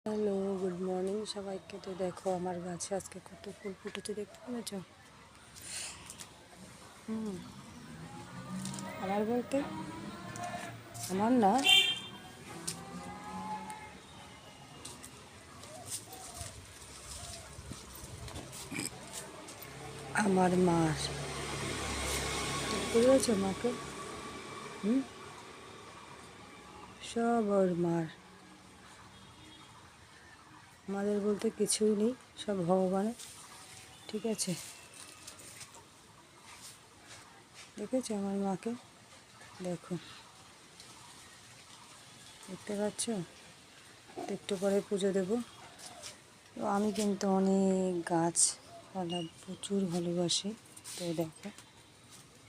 Hello, good morning সবাইকে। তো দেখো আমার গাছে আজকে কত ফুল ফুটেছে, দেখতে পেয়েছ? আমার বলতে আমার না, আমার মার। দেখতে পেয়েছ মাকে? হুম, সব ওর মার। আমাদের বলতে কিছুই নেই, সব ভগবানের। ঠিক আছে, দেখেছো আমার মাকে? দেখো, দেখতে পাচ্ছ? একটু পরে পুজো দেবো। তো আমি কিন্তু অনেক গাছপালা প্রচুর ভালোবাসি। তো দেখো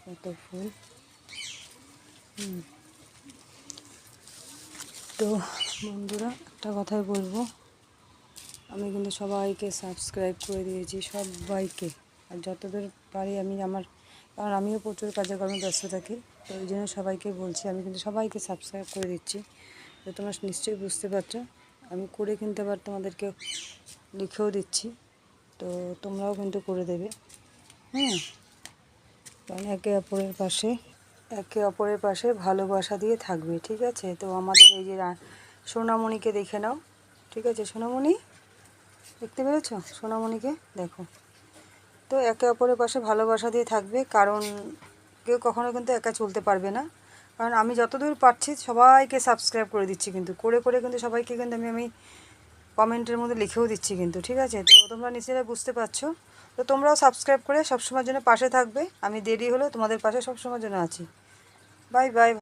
কত ফুল। তো বন্ধুরা, একটা কথাই বলবো, আমি কিন্তু সবাইকে সাবস্ক্রাইব করে দিয়েছি, সবাইকে। আর যতদূর পারি আমি কারণ আমিও প্রচুর কাজে কর্মে ব্যস্ত থাকি, তো ওই জন্য সবাইকে বলছি, আমি কিন্তু সবাইকে সাবস্ক্রাইব করে দিচ্ছি। তো তোমরা নিশ্চয়ই বুঝতে পারছো, আমি করে কিন্তু আবার তোমাদেরকে লিখেও দিচ্ছি। তো তোমরাও কিন্তু করে দেবে, কারণ একে অপরের পাশে ভালোবাসা দিয়ে থাকবে। ঠিক আছে? তো আমাদের এই যে সোনামণিকে দেখে নাও। ঠিক আছে? সোনামণি, দেখতে পেরেছো সোনামণিকে? দেখো, তো একে অপরের পাশে ভালোবাসা দিয়ে থাকবে, কারণ কেউ কখনো কিন্তু একা চলতে পারবে না। কারণ আমি যতদূর পারছি সবাইকে সাবস্ক্রাইব করে দিচ্ছি, কিন্তু করে করে কিন্তু সবাইকে কিন্তু আমি কমেন্টের মধ্যে লিখেও দিচ্ছি কিন্তু। ঠিক আছে? তো তোমরা নিজেরাই বুঝতে পারছো। তো তোমরাও সাবস্ক্রাইব করে সবসময়ের জন্য পাশে থাকবে। আমি দেরি হলেও তোমাদের পাশে সবসময়ের জন্য আছি। Bye bye.